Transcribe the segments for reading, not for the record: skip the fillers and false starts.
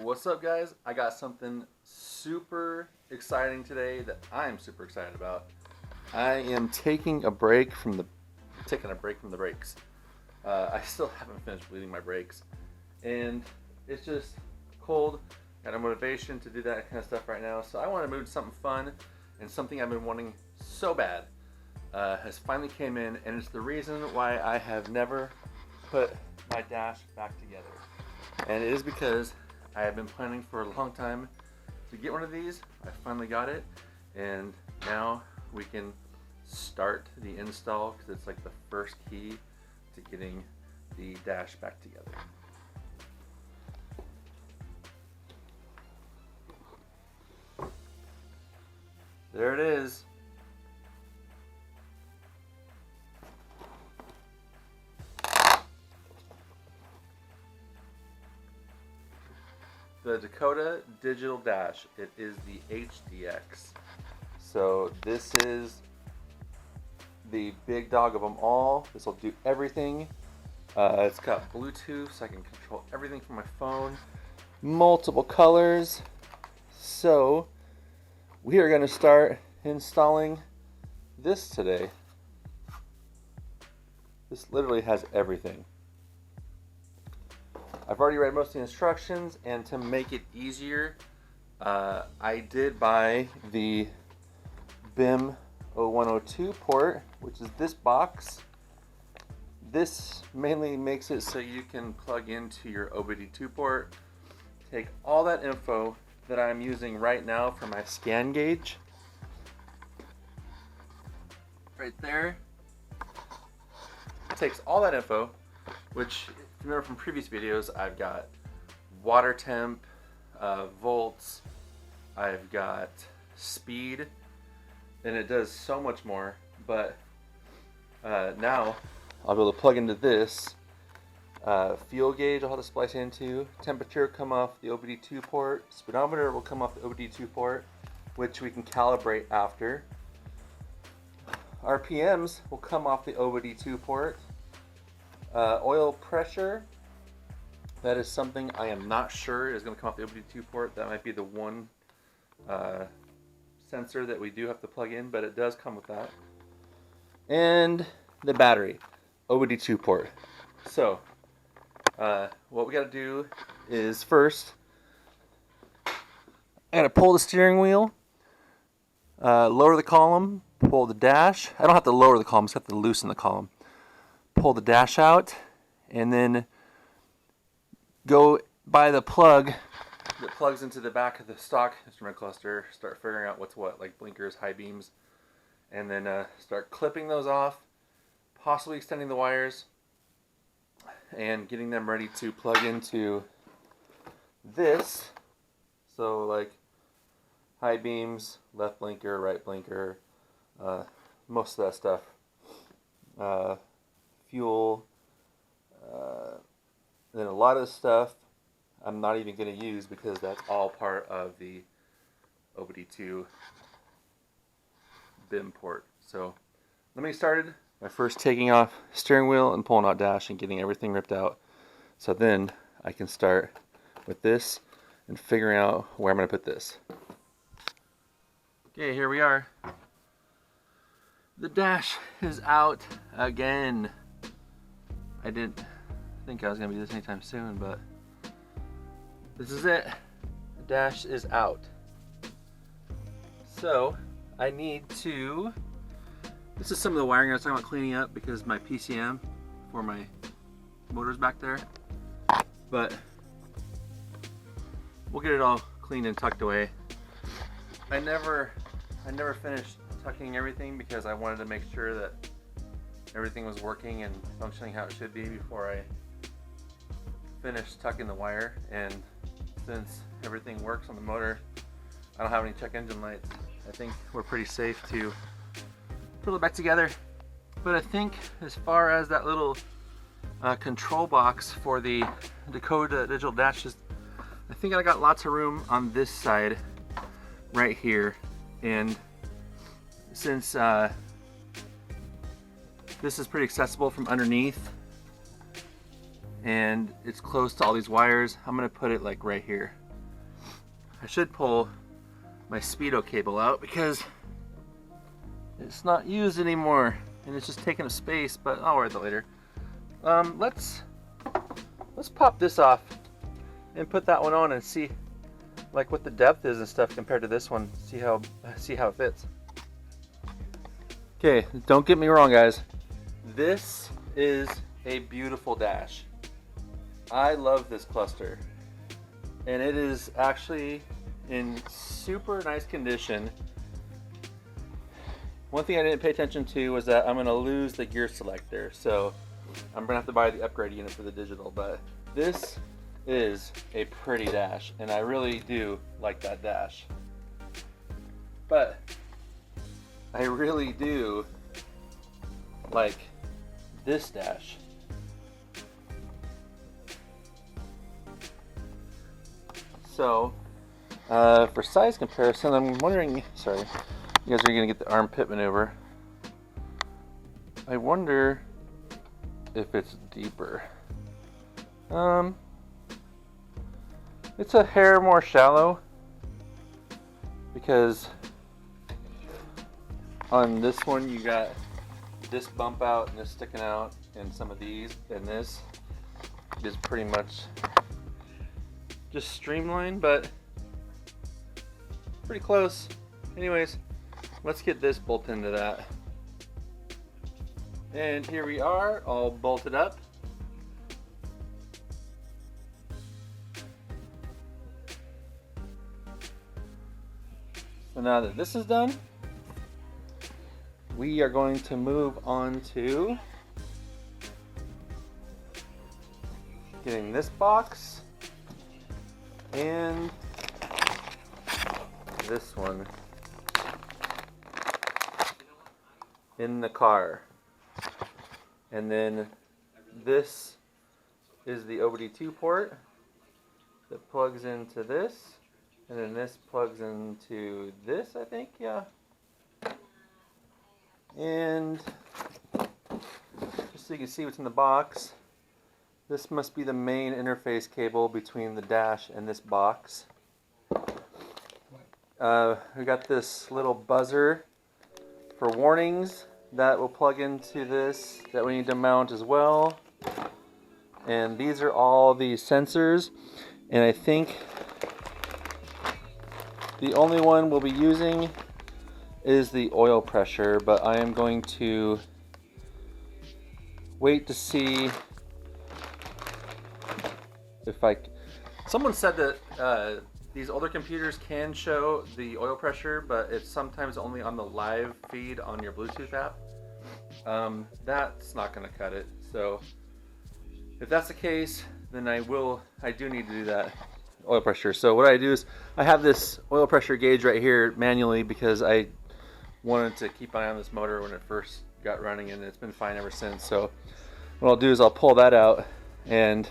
What's up, guys? I got something super exciting today that I'm super excited about. I am taking a break from the brakes. I still haven't finished bleeding my brakes, and it's just cold. Got no motivation to do that kind of stuff right now, so I want to move to something fun, and something I've been wanting so bad has finally came in, and it's the reason why I have never put my dash back together. And it is because I have been planning for a long time to get one of these. I finally got it, and now we can start the install because it's like the first key to getting the dash back together. There it is. The Dakota digital dash. It is the HDX. So this is the big dog of them all. This will do everything. It's got Bluetooth, so I can control everything from my phone. Multiple colors. So we are going to start installing this today. This literally has everything. I've already read most of the instructions, and to make it easier, I did buy the BIM 0102 port, which is this box. This mainly makes it so you can plug into your OBD2 port, take all that info that I'm using right now for my scan gauge, right there. It takes all that info, which, if you remember from previous videos, I've got water temp, volts, I've got speed, and it does so much more. But now I'll be able to plug into this fuel gauge. I'll have to splice into. Temperature come off the OBD2 port. Speedometer will come off the OBD2 port, which we can calibrate after. RPMs will come off the OBD2 port. Oil pressure, that is something I am not sure is going to come off the OBD2 port. That might be the one sensor that we do have to plug in, but it does come with that. And the battery, OBD2 port. So what we got to do is first I got to pull the steering wheel, lower the column, pull the dash. I don't have to lower the column, I just have to loosen the column. Pull the dash out, and then go by the plug that plugs into the back of the stock instrument cluster, start figuring out what's what, like blinkers, high beams, and then start clipping those off, possibly extending the wires, and getting them ready to plug into this. So like high beams, left blinker, right blinker, most of that stuff. Fuel, then a lot of stuff I'm not even going to use because that's all part of the OBD2 BIM port. So let me get started by first taking off steering wheel and pulling out dash and getting everything ripped out. So then I can start with this and figuring out where I'm going to put this. Okay, here we are. The dash is out again. I didn't think I was going to do this anytime soon, but this is it. The dash is out. So I need to, this is some of the wiring I was talking about cleaning up because my PCM for my motor's back there, but we'll get it all cleaned and tucked away. I never finished tucking everything because I wanted to make sure that everything was working and functioning how it should be before I finished tucking the wire. And since everything works on the motor, I don't have any check engine lights, I think we're pretty safe to put it back together. But I think as far as that little control box for the Dakota digital dashes, I think I got lots of room on this side right here. And since this is pretty accessible from underneath, and it's close to all these wires. I'm gonna put it like right here. I should pull my Speedo cable out because it's not used anymore and it's just taking up space, but I'll worry about that later. Let's pop this off and put that one on and see like what the depth is and stuff compared to this one. See how it fits. Okay, don't get me wrong, guys. This is a beautiful dash. I love this cluster, and it is actually in super nice condition. One thing I didn't pay attention to was that I'm going to lose the gear selector, so I'm going to have to buy the upgrade unit for the digital, but this is a pretty dash, and I really do like that dash. But I really do like this dash. So, for size comparison, I'm wondering, sorry, you guys are gonna get the armpit maneuver. I wonder if it's deeper. It's a hair more shallow because on this one you got this bump out and this sticking out, and some of these, and this is pretty much just streamlined, but pretty close. Anyways, let's get this bolted into that. And here we are, all bolted up. So now that this is done, we are going to move on to getting this box and this one in the car. And then this is the OBD2 port that plugs into this, and then this plugs into this, I think, yeah. And just so you can see what's in the box, this must be the main interface cable between the dash and this box. We got this little buzzer for warnings that will plug into this that we need to mount as well. And these are all the sensors, and I think the only one we'll be using is the oil pressure, but I am going to wait to see if someone said that these older computers can show the oil pressure, but it's sometimes only on the live feed on your Bluetooth app. That's not going to cut it. So if that's the case, then I do need to do that oil pressure. So what I do is I have this oil pressure gauge right here manually because I wanted to keep an eye on this motor when it first got running, and it's been fine ever since. So what I'll do is I'll pull that out and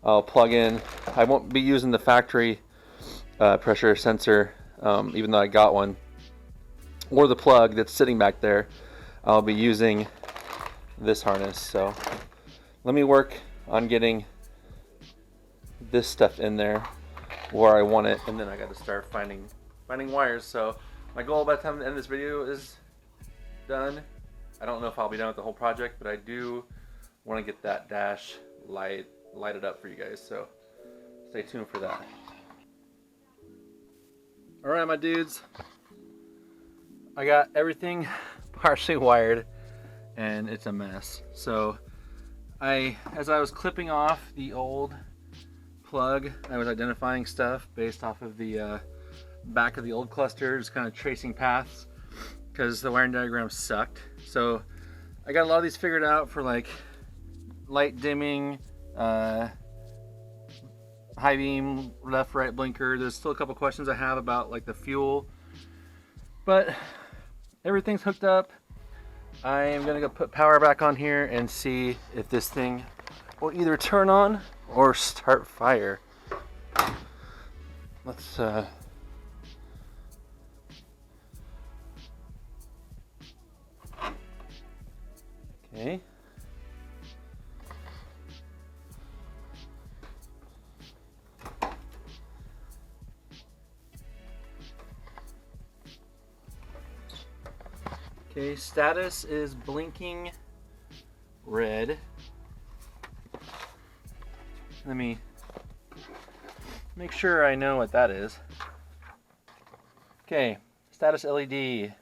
I'll plug in. I won't be using the factory pressure sensor, even though I got one, or the plug that's sitting back there. I'll be using this harness. So let me work on getting this stuff in there where I want it, and then I got to start finding wires. So my goal by the time the end of this video is done, I don't know if I'll be done with the whole project, but I do want to get that dash lighted up for you guys, so stay tuned for that. Alright, my dudes, I got everything partially wired and it's a mess. So as I was clipping off the old plug, I was identifying stuff based off of the back of the old cluster, just kind of tracing paths because the wiring diagram sucked. So I got a lot of these figured out for like light dimming, high beam, left right blinker. There's still a couple questions I have about like the fuel, but everything's hooked up. I am gonna go put power back on here and see if this thing will either turn on or start fire. Let's okay. Okay, status is blinking red. Let me make sure I know what that is. Okay, status LED. A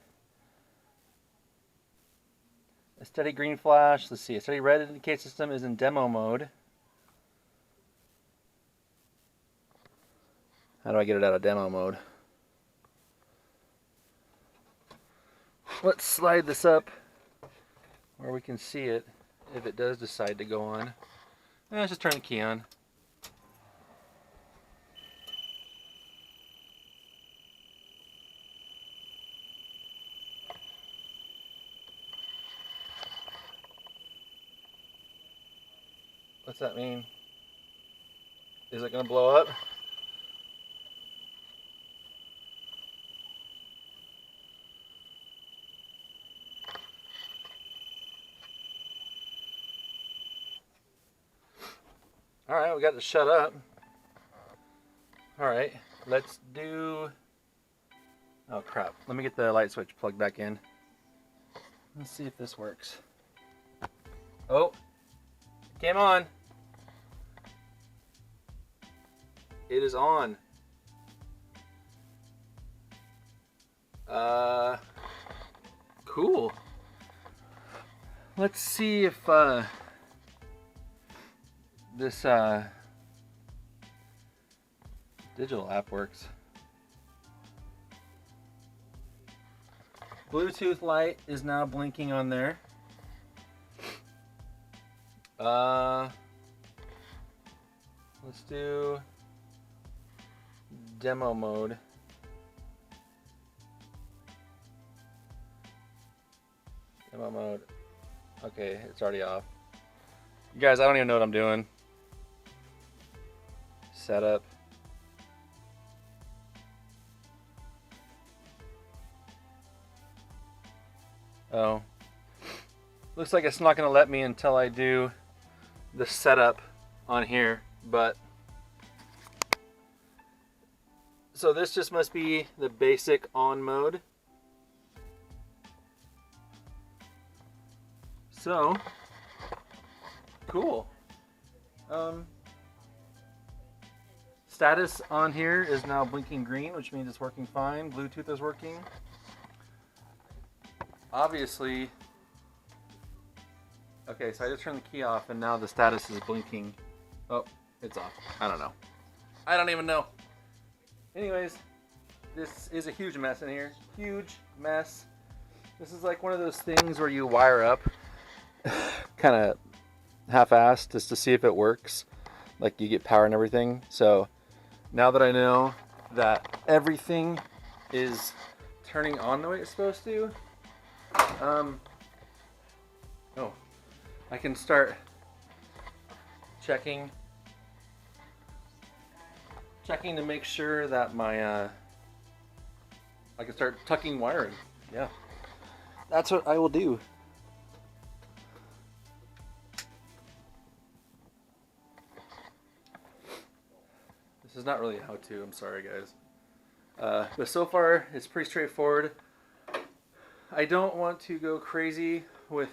steady green flash. Let's see. A steady red indicates system is in demo mode. How do I get it out of demo mode? Let's slide this up where we can see it if it does decide to go on. Let's just turn the key on. What's that mean? Is it going to blow up? Alright, we got to shut up. Alright, let's do... Oh crap, let me get the light switch plugged back in. Let's see if this works. Oh, it came on. It is on. Cool. Let's see if this digital app works. Bluetooth light is now blinking on there. Let's do demo mode. Demo mode. Okay, it's already off. You guys, I don't even know what I'm doing. Setup. Oh. Looks like it's not going to let me until I do the setup on here, but so this just must be the basic on mode. So cool. Status on here is now blinking green, which means it's working fine. Bluetooth is working. Obviously, okay, so I just turned the key off and now the status is blinking. Oh, it's off. I don't know. I don't even know. Anyways, this is a huge mess in here. Huge mess. This is like one of those things where you wire up kind of half-assed just to see if it works. Like you get power and everything. So now that I know that everything is turning on the way it's supposed to, I can start checking to make sure that my I can start tucking wiring. Yeah, that's what I will do. This is not really a how-to, I'm sorry guys. But so far it's pretty straightforward. I don't want to go crazy with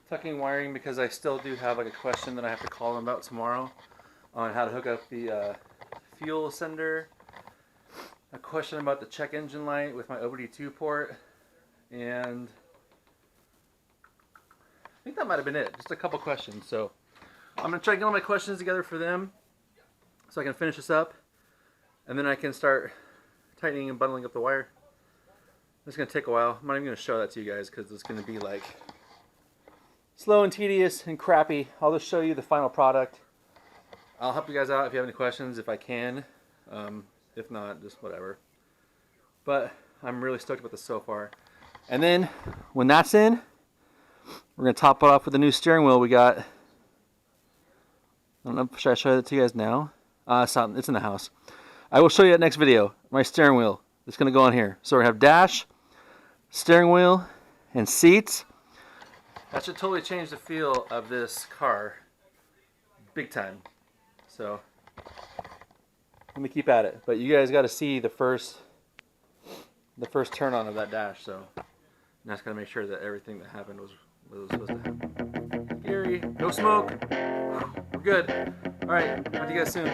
tucking wiring because I still do have like a question that I have to call them about tomorrow on how to hook up the fuel sender, a question about the check engine light with my OBD2 port, and I think that might have been it. Just a couple questions. So I'm going to try to get all my questions together for them so I can finish this up and then I can start tightening and bundling up the wire. It's going to take a while. I'm not even going to show that to you guys because it's going to be like slow and tedious and crappy. I'll just show you the final product. I'll help you guys out if you have any questions, if I can. If not, just whatever. But I'm really stoked about this so far. And then when that's in, we're going to top it off with a new steering wheel we got. I don't know, should I show that to you guys now? It's in the house. I will show you that next video. My steering wheel. It's going to go on here. So we're going to have dash, steering wheel, and seats. That should totally change the feel of this car. Big time. So let me keep at it. But you guys got to see the first turn on of that dash. So I just gotta make sure that everything that happened was supposed to happen. Scary. No smoke. We're good. All right. Talk to you guys soon.